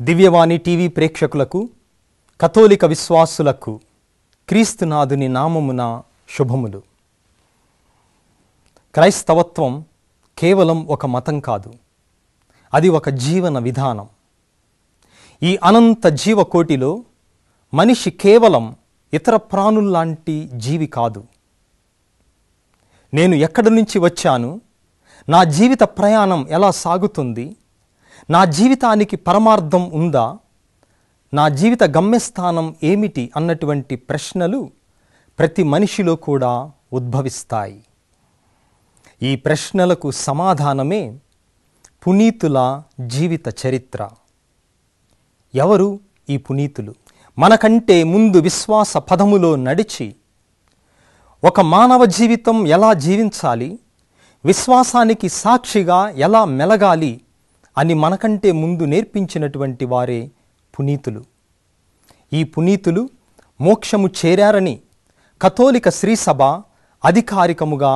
దివ్యవాణి TV ప్రేక్షకులకు, కథోలిక విశ్వాసులకు క్రీస్తునాథుని నామమున శుభములు. క్రైస్తవత్వం కేవలం ఒక మతం కాదు, అది ఒక జీవన విధానం. ఈ అనంత జీవకోటిలో మనిషి కేవలం ఇతర ప్రాణుల్లాంటి జీవి కాదు. నేను ఎక్కడి నుంచి వచ్చాను, నా జీవిత ప్రయాణం ఎలా సాగుతుంది, నా జీవితానికి పరమార్థం ఉందా, నా జీవిత గమ్యస్థానం ఏమిటి అన్నటువంటి ప్రశ్నలు ప్రతి మనిషిలో కూడా ఉద్భవిస్తాయి. ఈ ప్రశ్నలకు సమాధానమే పునీతుల జీవిత చరిత్ర. ఎవరు ఈ పునీతులు? మనకంటే ముందు విశ్వాస పదములో నడిచి ఒక మానవ జీవితం ఎలా జీవించాలి, విశ్వాసానికి సాక్షిగా ఎలా మెలగాలి అని మనకంటే ముందు నేర్పించినటువంటి వారే పునీతులు. ఈ పునీతులు మోక్షము చేరారని కథోలిక శ్రీసభ అధికారికముగా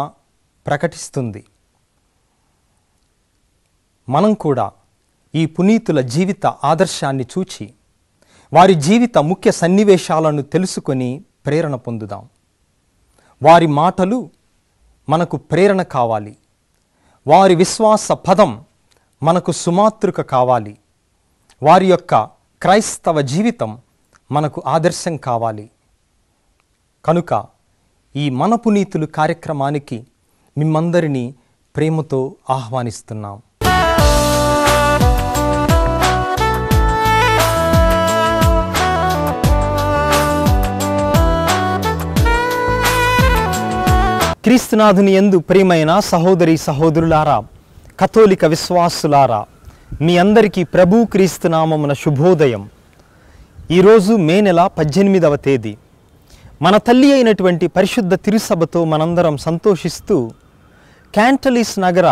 ప్రకటిస్తుంది. మనం కూడా ఈ పునీతుల జీవిత ఆదర్శాన్ని చూచి వారి జీవిత ముఖ్య సన్నివేశాలను తెలుసుకొని ప్రేరణ పొందుదాం. వారి మాటలు మనకు ప్రేరణ కావాలి, వారి విశ్వాస పదం మనకు సుమాతృక కావాలి, వారి యొక్క క్రైస్తవ జీవితం మనకు ఆదర్శం కావాలి. కనుక ఈ మన పునీతులు కార్యక్రమానికి మిమ్మందరినీ ప్రేమతో ఆహ్వానిస్తున్నాం. క్రీస్తునాథుని యందు ప్రియమైన సహోదరి సహోదరులారా, కథోలిక విశ్వాసులారా, మీ అందరికీ ప్రభు క్రీస్తునామమున శుభోదయం. ఈరోజు మే నెల 18వ తేదీ. మన తల్లి అయినటువంటి పరిశుద్ధ తిరుసభతో మనందరం సంతోషిస్తూ క్యాంటలీస్ నగర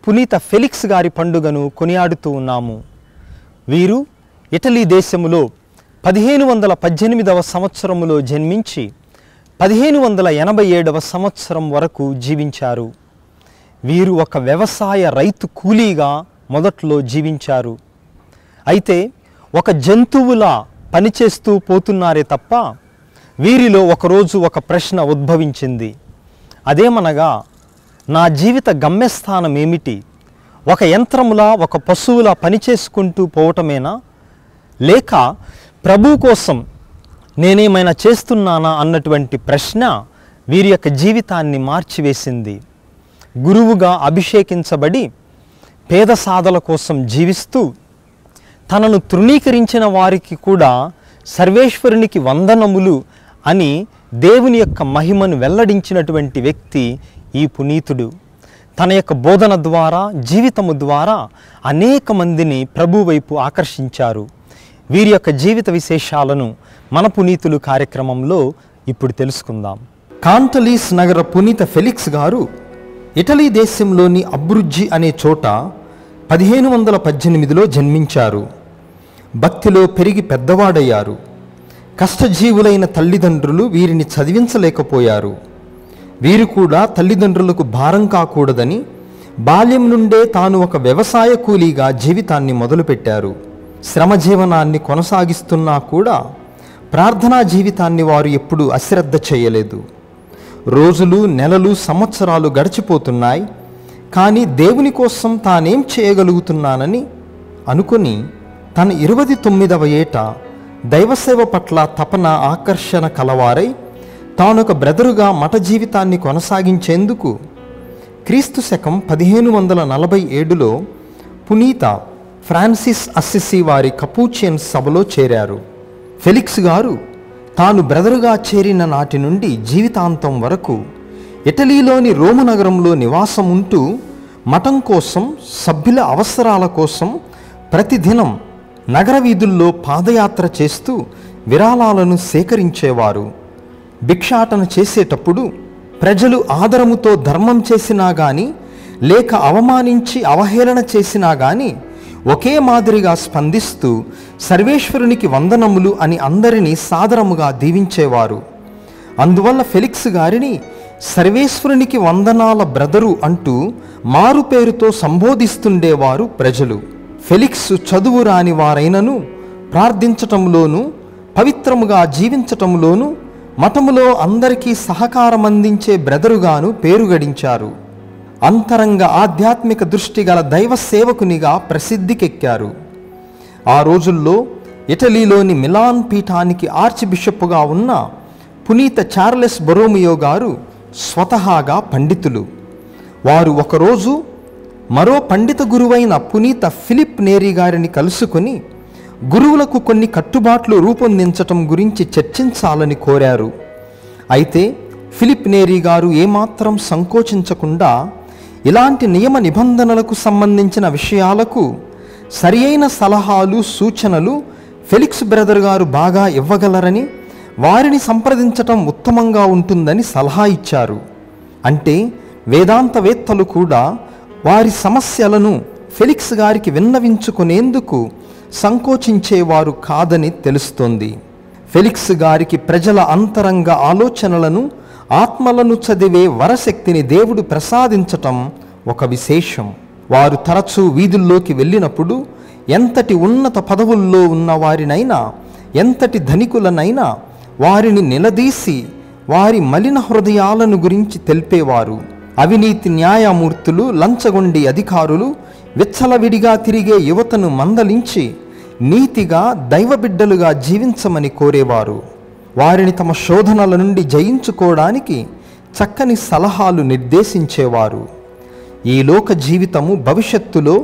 పునీత ఫెలిక్స్ గారి పండుగను కొనియాడుతూ ఉన్నాము. వీరు ఇటలీ దేశములో 1518వ సంవత్సరములో జన్మించి 1587వ సంవత్సరం వరకు జీవించారు. వీరు ఒక వ్యవసాయ రైతు కూలీగా మొదట్లో జీవించారు. అయితే ఒక జంతువులా పనిచేస్తూ పోతున్నారే తప్ప వీరిలో ఒకరోజు ఒక ప్రశ్న ఉద్భవించింది. అదేమనగా, నా జీవిత గమ్యస్థానం ఏమిటి? ఒక యంత్రములా, ఒక పశువులా పనిచేసుకుంటూ పోవటమేనా, లేక ప్రభు కోసం నేనేమైనా చేస్తున్నానా అన్నటువంటి ప్రశ్న వీరి యొక్క జీవితాన్ని మార్చివేసింది. గురువుగా అభిషేకించబడి పేద సాధల కోసం జీవిస్తూ తనను తృణీకరించిన వారికి కూడా సర్వేశ్వరునికి వందనములు అని దేవుని యొక్క మహిమను వెల్లడించినటువంటి వ్యక్తి ఈ పునీతుడు. తన యొక్క బోధన ద్వారా, జీవితము ద్వారా అనేక మందిని ప్రభు వైపు ఆకర్షించారు. వీరి యొక్క జీవిత విశేషాలను మన పునీతులు కార్యక్రమంలో ఇప్పుడు తెలుసుకుందాం. కాంటలీస్ నగర పునీత ఫెలిక్స్ గారు ఇటలీ దేశంలోని అబ్రుజ్జి అనే చోట 1518లో జన్మించారు. భక్తిలో పెరిగి పెద్దవాడయ్యారు. కష్టజీవులైన తల్లిదండ్రులు వీరిని చదివించలేకపోయారు. వీరు కూడా తల్లిదండ్రులకు భారం కాకూడదని బాల్యం నుండే తాను ఒక వ్యవసాయ కూలీగా జీవితాన్ని మొదలుపెట్టారు. శ్రమజీవనాన్ని కొనసాగిస్తున్నా కూడా ప్రార్థనా జీవితాన్ని వారు ఎప్పుడూ అశ్రద్ధ చేయలేదు. రోజులు, నెలలు, సంవత్సరాలు గడిచిపోతున్నాయి. కానీ దేవుని కోసం తానేం చేయగలుగుతున్నానని అనుకుని తన 29వ ఏట దైవసేవ పట్ల తపన, ఆకర్షణ కలవారై తానొక బ్రదరుగా మఠ జీవితాన్ని కొనసాగించేందుకు క్రీస్తు శకం 1547లో పునీత ఫ్రాన్సిస్ అస్సిసి వారి కపూచియన్ సభలో చేరారు. ఫెలిక్స్ గారు తాను బ్రదరుగా చేరిన నాటి నుండి జీవితాంతం వరకు ఇటలీలోని రోము నగరంలో నివాసం ఉంటూ మఠం కోసం, సభ్యుల అవసరాల కోసం ప్రతిదినం నగర వీధుల్లో పాదయాత్ర చేస్తూ విరాళాలను సేకరించేవారు. భిక్షాటన చేసేటప్పుడు ప్రజలు ఆదరముతో ధర్మం చేసినా కానీ, లేక అవమానించి అవహేళన చేసినా కానీ ఒకే మాదిరిగా స్పందిస్తూ సర్వేశ్వరునికి వందనములు అని అందరినీ సాదరముగా దీవించేవారు. అందువల్ల ఫెలిక్స్ గారిని సర్వేశ్వరునికి వందనాల బ్రదరు అంటూ మారు పేరుతో సంబోధిస్తుండేవారు ప్రజలు. ఫెలిక్స్ చదువు రాని వారైనను ప్రార్థించటంలోనూ పవిత్రముగా జీవించటంలోనూ మఠములో అందరికీ సహకారం అందించే బ్రదరుగాను పేరు గడించారు. అంతరంగ ఆధ్యాత్మిక దృష్టి గల దైవ సేవకునిగా ప్రసిద్ధికెక్కారు. ఆ రోజుల్లో ఇటలీలోని మిలాన్ పీఠానికి ఆర్చ్ బిషప్గా ఉన్న పునీత చార్లెస్ బొరోమియో గారు స్వతహాగా పండితులు. వారు ఒకరోజు మరో పండిత గురువైన పునీత ఫిలిప్ నేరీ గారిని కలుసుకొని గురువులకు కొన్ని కట్టుబాట్లు రూపొందించటం గురించి చర్చించాలని కోరారు. అయితే ఫిలిప్ నేరీ గారు ఏమాత్రం సంకోచించకుండా ఇలాంటి నియమ నిబంధనలకు సంబంధించిన విషయాలకు సరియైన సలహాలు సూచనలు ఫెలిక్స్ బ్రదర్ గారు బాగా ఇవ్వగలరని, వారిని సంప్రదించటం ఉత్తమంగా ఉంటుందని సలహా ఇచ్చారు. అంటే వేదాంతవేత్తలు కూడా వారి సమస్యలను ఫెలిక్స్ గారికి విన్నవించుకునేందుకు సంకోచించేవారు కాదని తెలుస్తోంది. ఫెలిక్స్ గారికి ప్రజల అంతరంగ ఆలోచనలను, ఆత్మలను చదివే వరశక్తిని దేవుడు ప్రసాదించటం ఒక విశేషం. వారు తరచూ వీధుల్లోకి వెళ్ళినప్పుడు ఎంతటి ఉన్నత పదవుల్లో ఉన్న వారినైనా, ఎంతటి ధనికులనైనా వారిని నిలదీసి వారి మలిన హృదయాలను గురించి తెలిపేవారు. అవినీతి న్యాయమూర్తులు, లంచగొండి అధికారులు విచ్చలవిడిగా తిరిగే యువతను మందలించి నీతిగా దైవబిడ్డలుగా జీవించమని కోరేవారు. వారిని తమ శోధనల నుండి జయించుకోవడానికి చక్కని సలహాలు నిర్దేశించేవారు. ఈ లోక జీవితము భవిష్యత్తులో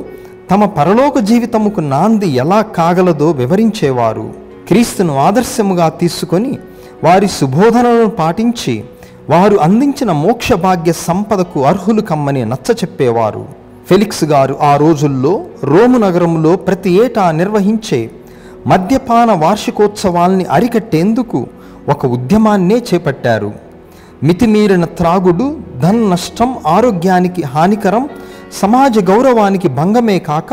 తమ పరలోక జీవితముకు నాంది ఎలా కాగలదో వివరించేవారు. క్రీస్తును ఆదర్శముగా తీసుకొని వారి సుబోధనలను పాటించి వారు అందించిన మోక్ష భాగ్య సంపదకు అర్హులు కమ్మని నచ్చచెప్పేవారు. ఫెలిక్స్ గారు ఆ రోజుల్లో రోము నగరంలో ప్రతి ఏటా నిర్వహించే మద్యపాన వార్షికోత్సవాల్ని అరికట్టేందుకు ఒక ఉద్యమాన్నే చేపట్టారు. మితిమీరిన త్రాగుడు ధన నష్టం, ఆరోగ్యానికి హానికరం, సమాజ గౌరవానికి భంగమే కాక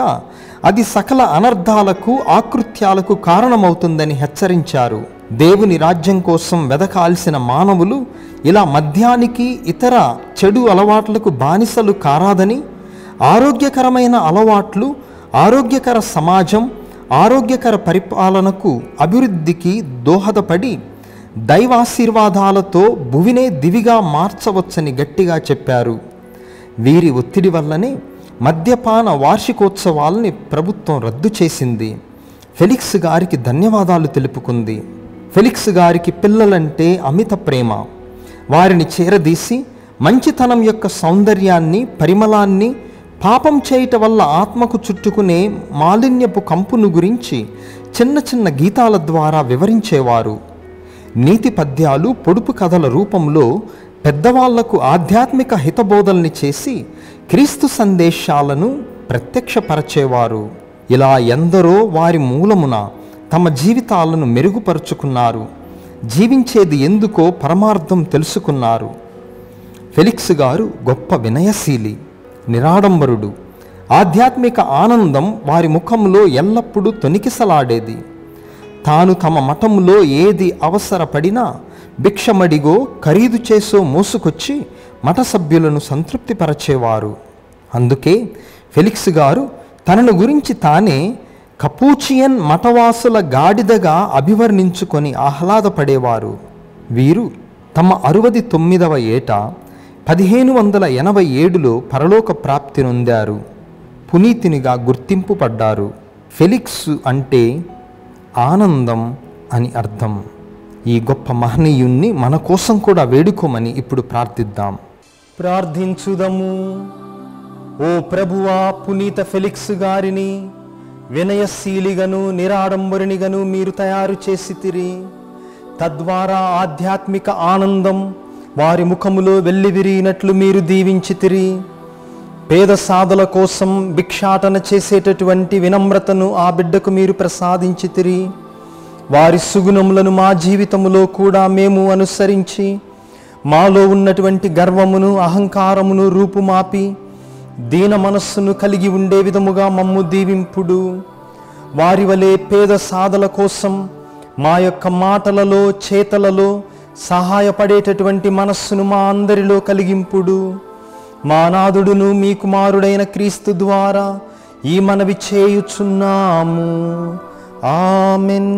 అది సకల అనర్థాలకు, ఆకృత్యాలకు కారణమవుతుందని హెచ్చరించారు. దేవుని రాజ్యం కోసం వెదకాల్సిన మానవులు ఇలా మద్యానికి, ఇతర చెడు అలవాట్లకు బానిసలు కారాదని, ఆరోగ్యకరమైన అలవాట్లు, ఆరోగ్యకర సమాజం, ఆరోగ్యకర పరిపాలనకు, అభివృద్ధికి దోహదపడి దైవాశీర్వాదాలతో భువినే దివిగా మార్చవచ్చని గట్టిగా చెప్పారు. వీరి ఒత్తిడి వల్లనే మద్యపాన వార్షికోత్సవాల్ని ప్రభుత్వం రద్దు చేసింది. ఫెలిక్స్ గారికి ధన్యవాదాలు తెలుపుకుంది. ఫెలిక్స్ గారికి పిల్లలంటే అమిత ప్రేమ. వారిని చేరదీసి మంచితనం యొక్క సౌందర్యాన్ని, పరిమళాన్ని, పాపం చేయట వల్ల ఆత్మకు చుట్టుకునే మాలిన్యపు కంపును గురించి చిన్న చిన్న గీతాల ద్వారా వివరించేవారు. నీతి పద్యాలు, పొడుపు కథల రూపంలో పెద్దవాళ్లకు ఆధ్యాత్మిక హితబోధల్ని చేసి క్రీస్తు సందేశాలను ప్రత్యక్షపరచేవారు. ఇలా ఎందరో వారి మూలమున తమ జీవితాలను మెరుగుపరుచుకున్నారు. జీవించేది ఎందుకో పరమార్థం తెలుసుకున్నారు. ఫెలిక్స్ గారు గొప్ప వినయశీలి, నిరాడంబరుడు. ఆధ్యాత్మిక ఆనందం వారి ముఖంలో ఎల్లప్పుడూ తొణికిసలాడేది. తాను తమ మఠంలో ఏది అవసరపడినా భిక్షమడిగో, ఖరీదు చేసో మోసుకొచ్చి మఠ సభ్యులను సంతృప్తిపరచేవారు. అందుకే ఫెలిక్స్ గారు తనను గురించి తానే కపూచియన్ మఠవాసుల గాడిదగా అభివర్ణించుకొని ఆహ్లాదపడేవారు. వీరు తమ 69వ ఏట 1587లో పరలోక ప్రాప్తి నొందారు. పునీతునిగా గుర్తింపు పడ్డారు. ఫెలిక్స్ అంటే ఆనందం అని అర్థం. ఈ గొప్ప మహనీయుణ్ణి మన కోసం కూడా వేడుకోమని ఇప్పుడు ప్రార్థిద్దాం. ప్రార్థించుదము. ఓ ప్రభువా, పునీత ఫెలిక్స్ గారిని వినయశీలిగను, నిరాడంబరునిగను మీరు తయారు చేసితిరి. తద్వారా ఆధ్యాత్మిక ఆనందం వారి ముఖములో వెల్లివిరిగినట్లు మీరు దీవించితిరి. పేద సాధుల కోసం భిక్షాటన చేసేటటువంటి వినమ్రతను ఆ బిడ్డకు మీరు ప్రసాదించితిరి. వారి సుగుణములను మా జీవితములో కూడా మేము అనుసరించి మాలో ఉన్నటువంటి గర్వమును, అహంకారమును రూపుమాపి దీన మనస్సును కలిగి ఉండే విధముగా మమ్ము దీవింపుడు. వారి వలె పేద సాధుల కోసం మా యొక్క మాటలలో, చేతలలో సహాయపడేటటువంటి మనస్సును మా అందరిలో కలిగింపుడు. మా నాథుడును మీ కుమారుడైన క్రీస్తు ద్వారా ఈ మనవి చేయుచున్నాము. ఆమెన్.